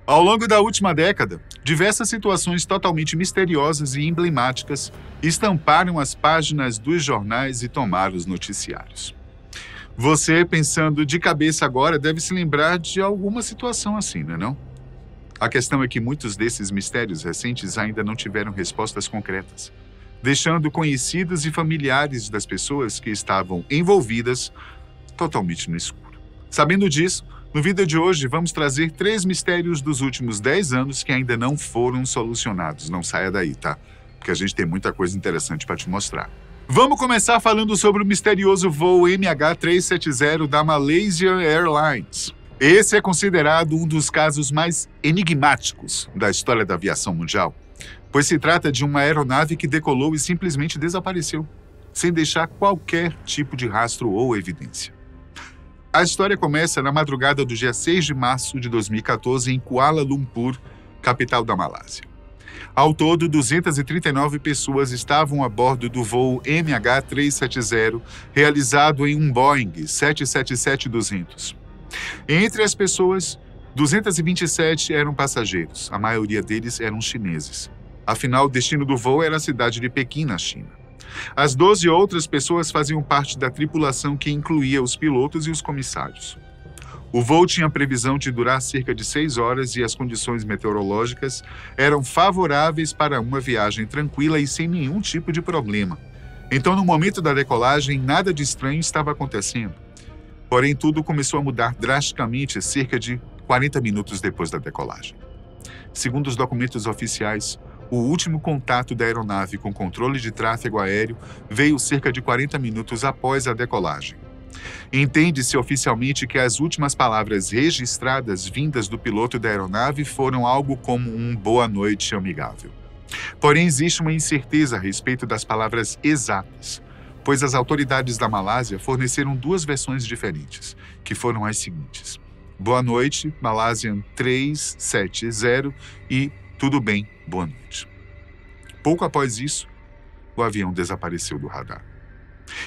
Ao longo da última década, diversas situações totalmente misteriosas e emblemáticas estamparam as páginas dos jornais e tomaram os noticiários. Você, pensando de cabeça agora, deve se lembrar de alguma situação assim, não é não? A questão é que muitos desses mistérios recentes ainda não tiveram respostas concretas, deixando conhecidos e familiares das pessoas que estavam envolvidas totalmente no escuro. Sabendo disso, no vídeo de hoje vamos trazer 3 mistérios dos últimos 10 anos que ainda não foram solucionados. Não saia daí, tá? Porque a gente tem muita coisa interessante para te mostrar. Vamos começar falando sobre o misterioso voo MH370 da Malaysia Airlines. Esse é considerado um dos casos mais enigmáticos da história da aviação mundial, pois se trata de uma aeronave que decolou e simplesmente desapareceu, sem deixar qualquer tipo de rastro ou evidência. A história começa na madrugada do dia 6 de março de 2014 em Kuala Lumpur, capital da Malásia. Ao todo, 239 pessoas estavam a bordo do voo MH370, realizado em um Boeing 777-200. Entre as pessoas, 227 eram passageiros, a maioria deles eram chineses. Afinal, o destino do voo era a cidade de Pequim, na China. As 12 outras pessoas faziam parte da tripulação que incluía os pilotos e os comissários. O voo tinha previsão de durar cerca de 6 horas e as condições meteorológicas eram favoráveis para uma viagem tranquila e sem nenhum tipo de problema. Então, no momento da decolagem, nada de estranho estava acontecendo. Porém, tudo começou a mudar drasticamente cerca de 40 minutos depois da decolagem. Segundo os documentos oficiais, o último contato da aeronave com controle de tráfego aéreo veio cerca de 40 minutos após a decolagem. Entende-se oficialmente que as últimas palavras registradas vindas do piloto da aeronave foram algo como um boa noite amigável. Porém, existe uma incerteza a respeito das palavras exatas, pois as autoridades da Malásia forneceram 2 versões diferentes, que foram as seguintes: boa noite, Malaysian 370 e tudo bem, boa noite. Pouco após isso, o avião desapareceu do radar.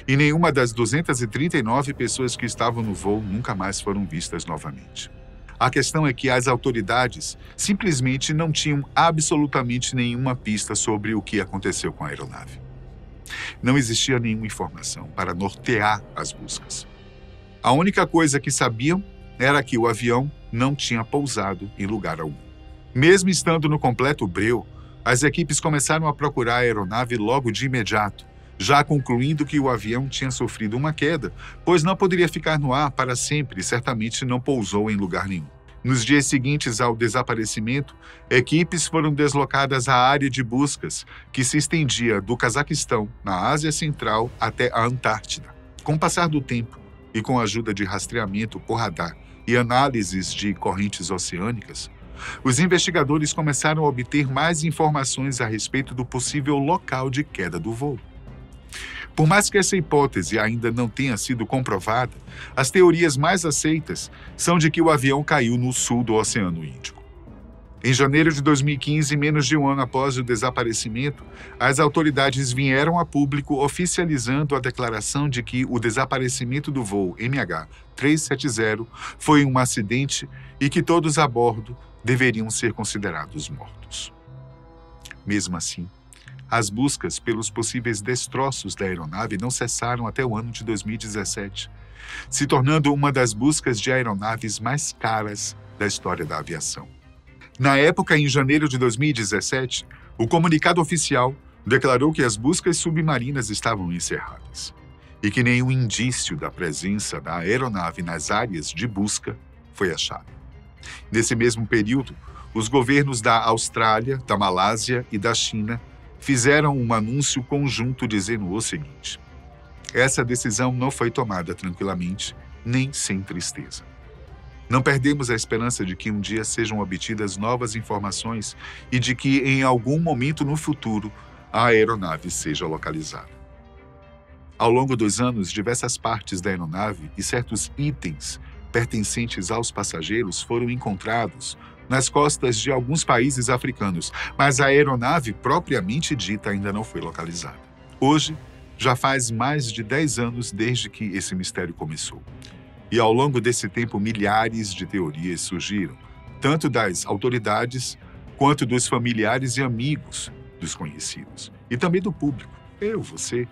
E nenhuma das 239 pessoas que estavam no voo nunca mais foram vistas novamente. A questão é que as autoridades simplesmente não tinham absolutamente nenhuma pista sobre o que aconteceu com a aeronave. Não existia nenhuma informação para nortear as buscas. A única coisa que sabiam era que o avião não tinha pousado em lugar algum. Mesmo estando no completo breu, as equipes começaram a procurar a aeronave logo de imediato, já concluindo que o avião tinha sofrido uma queda, pois não poderia ficar no ar para sempre e certamente não pousou em lugar nenhum. Nos dias seguintes ao desaparecimento, equipes foram deslocadas à área de buscas, que se estendia do Cazaquistão, na Ásia Central, até a Antártida. Com o passar do tempo, e com a ajuda de rastreamento por radar e análises de correntes oceânicas, os investigadores começaram a obter mais informações a respeito do possível local de queda do voo. Por mais que essa hipótese ainda não tenha sido comprovada, as teorias mais aceitas são de que o avião caiu no sul do Oceano Índico. Em janeiro de 2015, menos de um ano após o desaparecimento, as autoridades vieram a público oficializando a declaração de que o desaparecimento do voo MH370 foi um acidente e que todos a bordo deveriam ser considerados mortos. Mesmo assim, as buscas pelos possíveis destroços da aeronave não cessaram até o ano de 2017, se tornando uma das buscas de aeronaves mais caras da história da aviação. Na época, em janeiro de 2017, o comunicado oficial declarou que as buscas submarinas estavam encerradas e que nenhum indício da presença da aeronave nas áreas de busca foi achado. Nesse mesmo período, os governos da Austrália, da Malásia e da China fizeram um anúncio conjunto dizendo o seguinte: essa decisão não foi tomada tranquilamente, nem sem tristeza. Não perdemos a esperança de que um dia sejam obtidas novas informações e de que, em algum momento no futuro, a aeronave seja localizada. Ao longo dos anos, diversas partes da aeronave e certos itens pertencentes aos passageiros foram encontrados nas costas de alguns países africanos, mas a aeronave propriamente dita ainda não foi localizada. Hoje, já faz mais de 10 anos desde que esse mistério começou. E ao longo desse tempo, milhares de teorias surgiram, tanto das autoridades quanto dos familiares e amigos dos conhecidos, e também do público, você,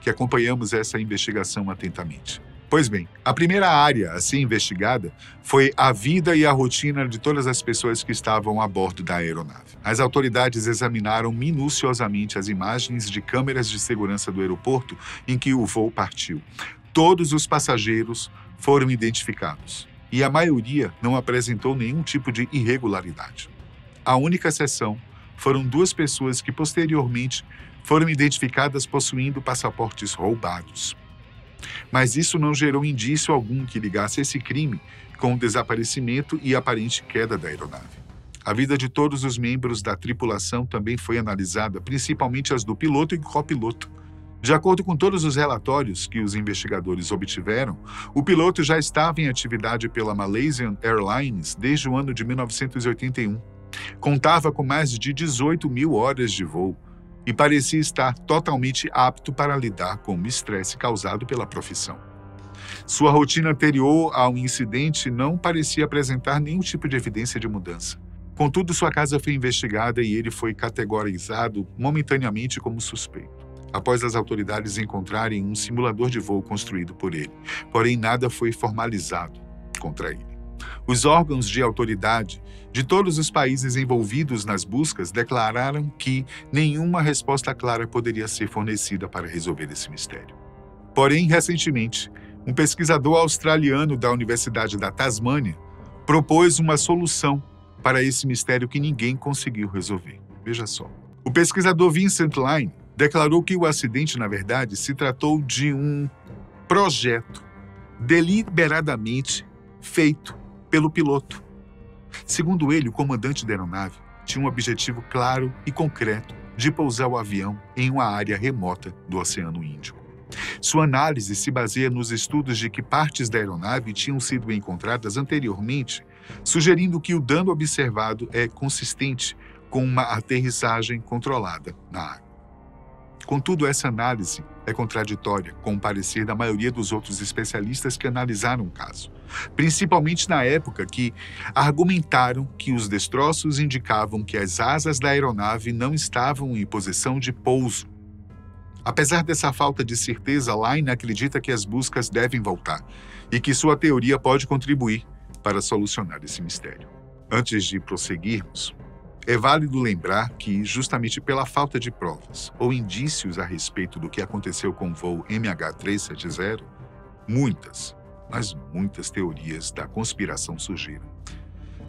que acompanhamos essa investigação atentamente. Pois bem, a primeira área a ser investigada foi a vida e a rotina de todas as pessoas que estavam a bordo da aeronave. As autoridades examinaram minuciosamente as imagens de câmeras de segurança do aeroporto em que o voo partiu. Todos os passageiros foram identificados e a maioria não apresentou nenhum tipo de irregularidade. A única exceção foram 2 pessoas que posteriormente foram identificadas possuindo passaportes roubados. Mas isso não gerou indício algum que ligasse esse crime com o desaparecimento e aparente queda da aeronave. A vida de todos os membros da tripulação também foi analisada, principalmente as do piloto e copiloto. De acordo com todos os relatórios que os investigadores obtiveram, o piloto já estava em atividade pela Malaysian Airlines desde o ano de 1981. Contava com mais de 18 mil horas de voo e parecia estar totalmente apto para lidar com o estresse causado pela profissão. Sua rotina anterior ao incidente não parecia apresentar nenhum tipo de evidência de mudança. Contudo, sua casa foi investigada e ele foi categorizado momentaneamente como suspeito, após as autoridades encontrarem um simulador de voo construído por ele. Porém, nada foi formalizado contra ele. Os órgãos de autoridade de todos os países envolvidos nas buscas declararam que nenhuma resposta clara poderia ser fornecida para resolver esse mistério. Porém, recentemente, um pesquisador australiano da Universidade da Tasmânia propôs uma solução para esse mistério que ninguém conseguiu resolver. Veja só. O pesquisador Vincent Line declarou que o acidente, na verdade, se tratou de um projeto deliberadamente feito pelo piloto. Segundo ele, o comandante da aeronave tinha um objetivo claro e concreto de pousar o avião em uma área remota do Oceano Índico. Sua análise se baseia nos estudos de que partes da aeronave tinham sido encontradas anteriormente, sugerindo que o dano observado é consistente com uma aterrissagem controlada na água. Contudo, essa análise é contraditória com o parecer da maioria dos outros especialistas que analisaram o caso, principalmente na época que argumentaram que os destroços indicavam que as asas da aeronave não estavam em posição de pouso. Apesar dessa falta de certeza, Line acredita que as buscas devem voltar e que sua teoria pode contribuir para solucionar esse mistério. Antes de prosseguirmos, é válido lembrar que, justamente pela falta de provas ou indícios a respeito do que aconteceu com o voo MH370, muitas teorias da conspiração surgiram.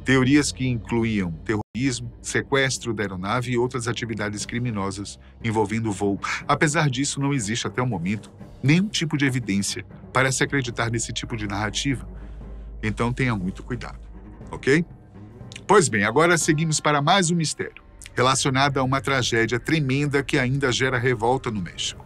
Teorias que incluíam terrorismo, sequestro da aeronave e outras atividades criminosas envolvendo o voo. Apesar disso, não existe até o momento nenhum tipo de evidência para se acreditar nesse tipo de narrativa. Então tenha muito cuidado, ok? Pois bem, agora seguimos para mais um mistério, relacionado a uma tragédia tremenda que ainda gera revolta no México.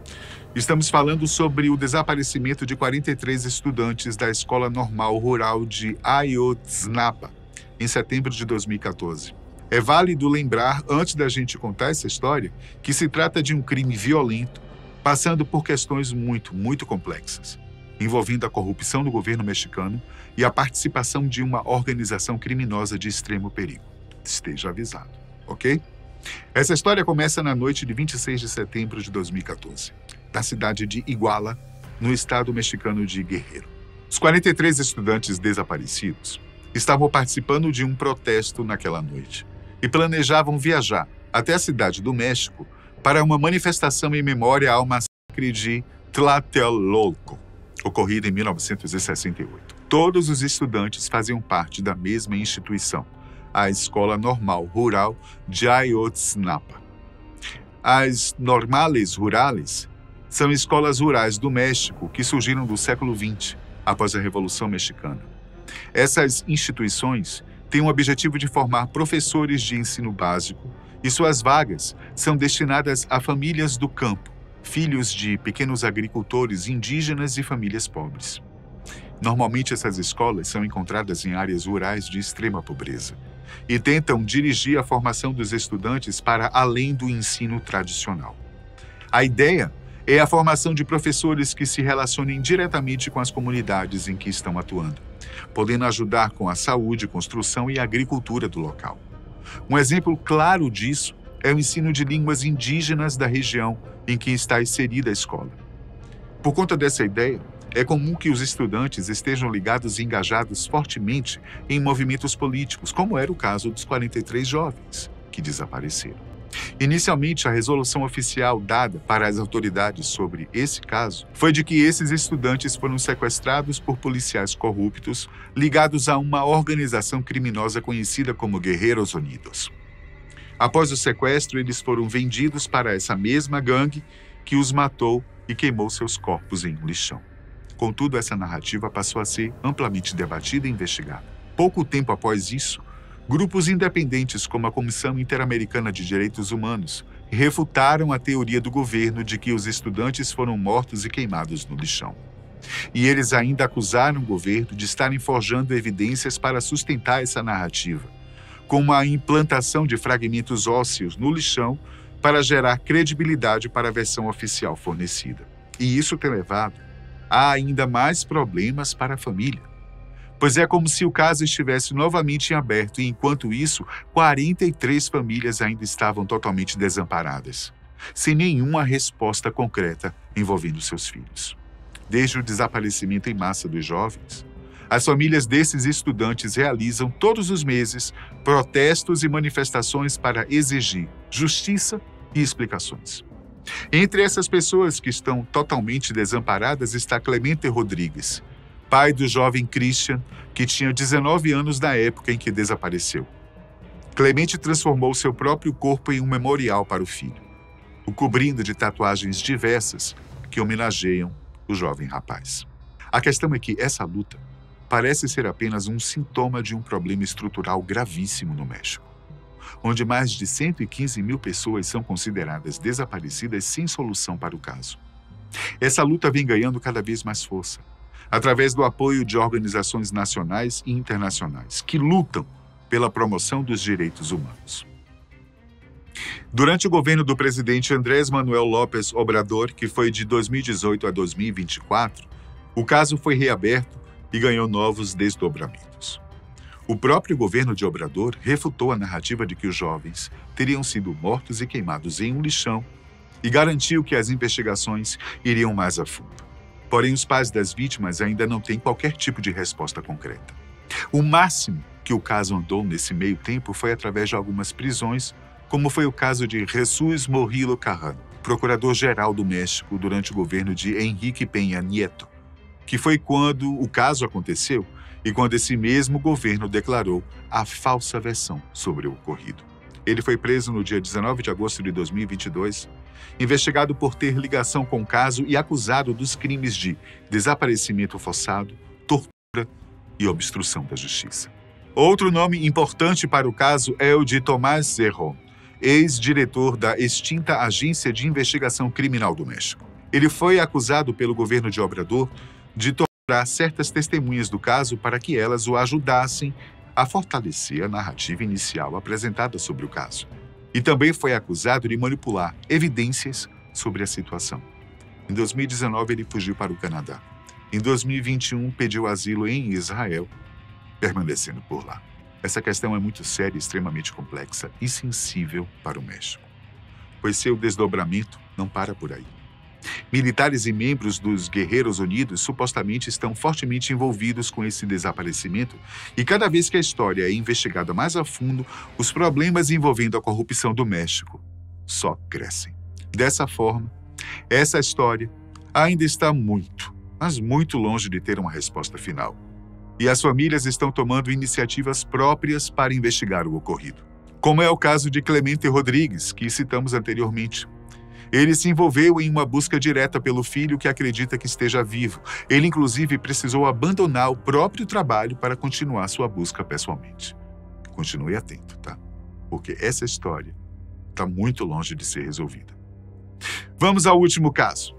Estamos falando sobre o desaparecimento de 43 estudantes da Escola Normal Rural de Ayotzinapa, em setembro de 2014. É válido lembrar, antes da gente contar essa história, que se trata de um crime violento, passando por questões muito complexas, envolvendo a corrupção do governo mexicano e a participação de uma organização criminosa de extremo perigo. Esteja avisado, ok? Essa história começa na noite de 26 de setembro de 2014, na cidade de Iguala, no estado mexicano de Guerrero. Os 43 estudantes desaparecidos estavam participando de um protesto naquela noite e planejavam viajar até a cidade do México para uma manifestação em memória ao massacre de Tlatelolco, ocorrido em 1968. Todos os estudantes faziam parte da mesma instituição, a Escola Normal Rural de Ayotzinapa. As Normales Rurales são escolas rurais do México que surgiram do século XX, após a Revolução Mexicana. Essas instituições têm o objetivo de formar professores de ensino básico e suas vagas são destinadas a famílias do campo, filhos de pequenos agricultores indígenas e famílias pobres. Normalmente, essas escolas são encontradas em áreas rurais de extrema pobreza e tentam dirigir a formação dos estudantes para além do ensino tradicional. A ideia é a formação de professores que se relacionem diretamente com as comunidades em que estão atuando, podendo ajudar com a saúde, construção e agricultura do local. Um exemplo claro disso é o ensino de línguas indígenas da região em que está inserida a escola. Por conta dessa ideia, é comum que os estudantes estejam ligados e engajados fortemente em movimentos políticos, como era o caso dos 43 jovens que desapareceram. Inicialmente, a resolução oficial dada para as autoridades sobre esse caso foi de que esses estudantes foram sequestrados por policiais corruptos ligados a uma organização criminosa conhecida como Guerreiros Unidos. Após o sequestro, eles foram vendidos para essa mesma gangue que os matou e queimou seus corpos em um lixão. Contudo, essa narrativa passou a ser amplamente debatida e investigada. Pouco tempo após isso, grupos independentes como a Comissão Interamericana de Direitos Humanos refutaram a teoria do governo de que os estudantes foram mortos e queimados no lixão. E eles ainda acusaram o governo de estarem forjando evidências para sustentar essa narrativa, como a implantação de fragmentos ósseos no lixão para gerar credibilidade para a versão oficial fornecida. E isso tem levado a ainda mais problemas para a família, pois é como se o caso estivesse novamente em aberto e, enquanto isso, 43 famílias ainda estavam totalmente desamparadas, sem nenhuma resposta concreta envolvendo seus filhos. Desde o desaparecimento em massa dos jovens, as famílias desses estudantes realizam todos os meses protestos e manifestações para exigir justiça e explicações. Entre essas pessoas que estão totalmente desamparadas está Clemente Rodrigues, pai do jovem Christian, que tinha 19 anos na época em que desapareceu. Clemente transformou seu próprio corpo em um memorial para o filho, o cobrindo de tatuagens diversas que homenageiam o jovem rapaz. A questão é que essa luta parece ser apenas um sintoma de um problema estrutural gravíssimo no México, onde mais de 115 mil pessoas são consideradas desaparecidas sem solução para o caso. Essa luta vem ganhando cada vez mais força, através do apoio de organizações nacionais e internacionais que lutam pela promoção dos direitos humanos. Durante o governo do presidente Andrés Manuel López Obrador, que foi de 2018 a 2024, o caso foi reaberto e ganhou novos desdobramentos. O próprio governo de Obrador refutou a narrativa de que os jovens teriam sido mortos e queimados em um lixão e garantiu que as investigações iriam mais a fundo. Porém, os pais das vítimas ainda não têm qualquer tipo de resposta concreta. O máximo que o caso andou nesse meio tempo foi através de algumas prisões, como foi o caso de Jesús Morillo Carrano, procurador-geral do México durante o governo de Enrique Peña Nieto, que foi quando o caso aconteceu e quando esse mesmo governo declarou a falsa versão sobre o ocorrido. Ele foi preso no dia 19 de agosto de 2022, investigado por ter ligação com o caso e acusado dos crimes de desaparecimento forçado, tortura e obstrução da justiça. Outro nome importante para o caso é o de Tomás Cerrón, ex-diretor da extinta Agência de Investigação Criminal do México. Ele foi acusado pelo governo de Obrador de torturar certas testemunhas do caso para que elas o ajudassem a fortalecer a narrativa inicial apresentada sobre o caso. E também foi acusado de manipular evidências sobre a situação. Em 2019, ele fugiu para o Canadá. Em 2021, pediu asilo em Israel, permanecendo por lá. Essa questão é muito séria, extremamente complexa e sensível para o México, pois seu desdobramento não para por aí. Militares e membros dos Guerreiros Unidos supostamente estão fortemente envolvidos com esse desaparecimento e cada vez que a história é investigada mais a fundo, os problemas envolvendo a corrupção do México só crescem. Dessa forma, essa história ainda está muito, mas muito longe de ter uma resposta final. E as famílias estão tomando iniciativas próprias para investigar o ocorrido. Como é o caso de Clemente Rodrigues, que citamos anteriormente. Ele se envolveu em uma busca direta pelo filho que acredita que esteja vivo. Ele, inclusive, precisou abandonar o próprio trabalho para continuar sua busca pessoalmente. Continue atento, tá? Porque essa história está muito longe de ser resolvida. Vamos ao último caso.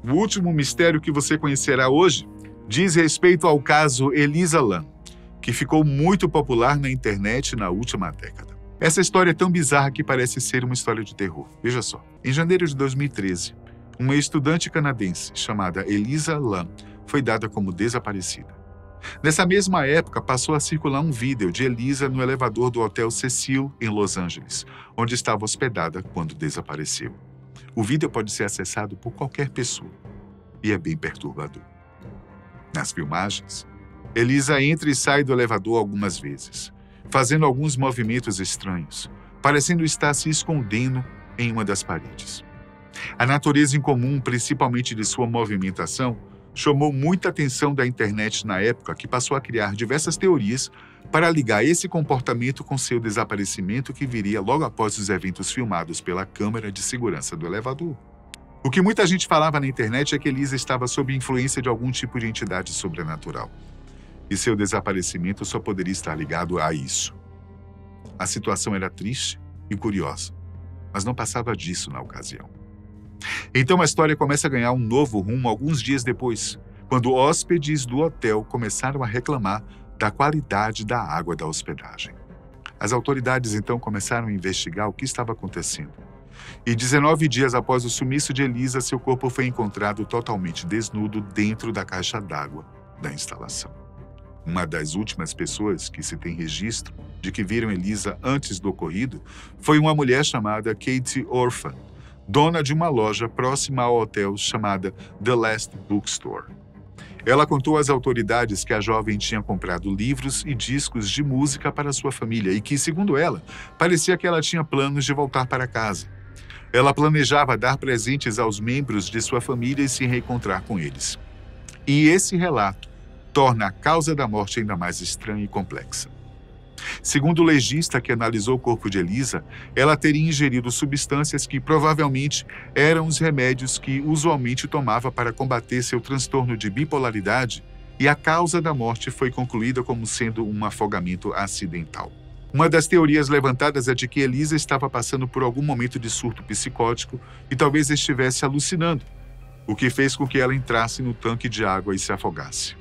O último mistério que você conhecerá hoje diz respeito ao caso Elisa Lam, que ficou muito popular na internet na última década. Essa história é tão bizarra que parece ser uma história de terror. Veja só. Em janeiro de 2013, uma estudante canadense chamada Elisa Lam foi dada como desaparecida. Nessa mesma época, passou a circular um vídeo de Elisa no elevador do Hotel Cecil, em Los Angeles, onde estava hospedada quando desapareceu. O vídeo pode ser acessado por qualquer pessoa e é bem perturbador. Nas filmagens, Elisa entra e sai do elevador algumas vezes, fazendo alguns movimentos estranhos, parecendo estar se escondendo em uma das paredes. A natureza incomum, principalmente de sua movimentação, chamou muita atenção da internet na época, que passou a criar diversas teorias para ligar esse comportamento com seu desaparecimento que viria logo após os eventos filmados pela câmera de segurança do elevador. O que muita gente falava na internet é que Elisa estava sob influência de algum tipo de entidade sobrenatural. E seu desaparecimento só poderia estar ligado a isso. A situação era triste e curiosa, mas não passava disso na ocasião. Então a história começa a ganhar um novo rumo alguns dias depois, quando hóspedes do hotel começaram a reclamar da qualidade da água da hospedagem. As autoridades então começaram a investigar o que estava acontecendo. E 19 dias após o sumiço de Elisa, seu corpo foi encontrado totalmente desnudo dentro da caixa d'água da instalação. Uma das últimas pessoas que se tem registro de que viram Elisa antes do ocorrido foi uma mulher chamada Katie Orphan, dona de uma loja próxima ao hotel chamada The Last Bookstore. Ela contou às autoridades que a jovem tinha comprado livros e discos de música para sua família e que, segundo ela, parecia que ela tinha planos de voltar para casa. Ela planejava dar presentes aos membros de sua família e se reencontrar com eles. E esse relato torna a causa da morte ainda mais estranha e complexa. Segundo o legista que analisou o corpo de Elisa, ela teria ingerido substâncias que provavelmente eram os remédios que usualmente tomava para combater seu transtorno de bipolaridade, e a causa da morte foi concluída como sendo um afogamento acidental. Uma das teorias levantadas é de que Elisa estava passando por algum momento de surto psicótico e talvez estivesse alucinando, o que fez com que ela entrasse no tanque de água e se afogasse.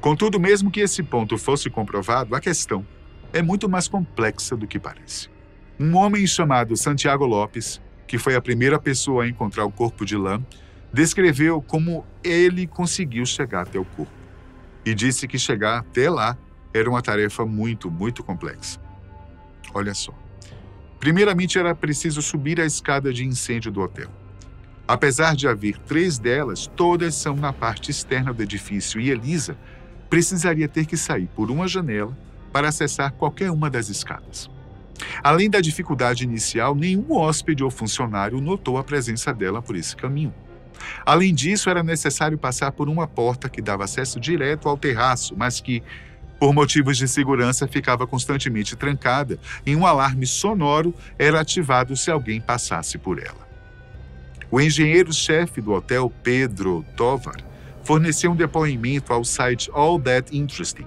Contudo, mesmo que esse ponto fosse comprovado, a questão é muito mais complexa do que parece. Um homem chamado Santiago Lopes, que foi a primeira pessoa a encontrar o corpo de Lam, descreveu como ele conseguiu chegar até o corpo e disse que chegar até lá era uma tarefa muito complexa. Olha só. Primeiramente, era preciso subir a escada de incêndio do hotel. Apesar de haver 3 delas, todas são na parte externa do edifício e Elisa precisaria ter que sair por uma janela para acessar qualquer uma das escadas. Além da dificuldade inicial, nenhum hóspede ou funcionário notou a presença dela por esse caminho. Além disso, era necessário passar por uma porta que dava acesso direto ao terraço, mas que, por motivos de segurança, ficava constantemente trancada e um alarme sonoro era ativado se alguém passasse por ela. O engenheiro-chefe do hotel, Pedro Tovar, forneceu um depoimento ao site All That Interesting,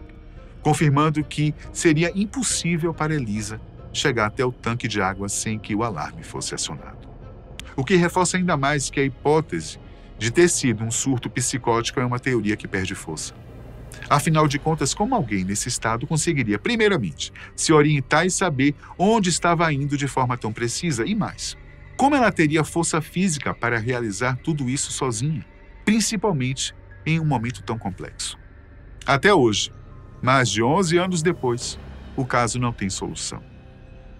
confirmando que seria impossível para Elisa chegar até o tanque de água sem que o alarme fosse acionado. O que reforça ainda mais que a hipótese de ter sido um surto psicótico é uma teoria que perde força. Afinal de contas, como alguém nesse estado conseguiria, primeiramente, se orientar e saber onde estava indo de forma tão precisa? E mais, como ela teria força física para realizar tudo isso sozinha, principalmente em um momento tão complexo? Até hoje, mais de 11 anos depois, o caso não tem solução.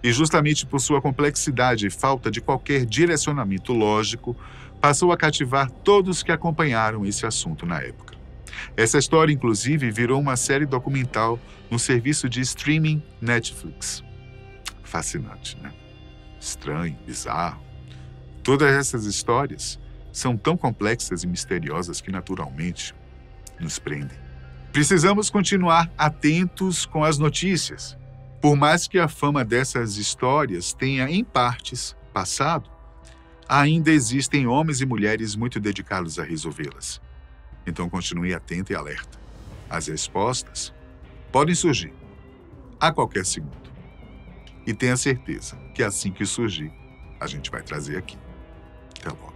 E justamente por sua complexidade e falta de qualquer direcionamento lógico, passou a cativar todos que acompanharam esse assunto na época. Essa história, inclusive, virou uma série documental no serviço de streaming Netflix. Fascinante, né? Estranho, bizarro. Todas essas histórias são tão complexas e misteriosas que, naturalmente, nos prendem. Precisamos continuar atentos com as notícias. Por mais que a fama dessas histórias tenha, em partes, passado, ainda existem homens e mulheres muito dedicados a resolvê-las. Então continue atento e alerta. As respostas podem surgir a qualquer segundo. E tenha certeza que assim que surgir, a gente vai trazer aqui. Até logo.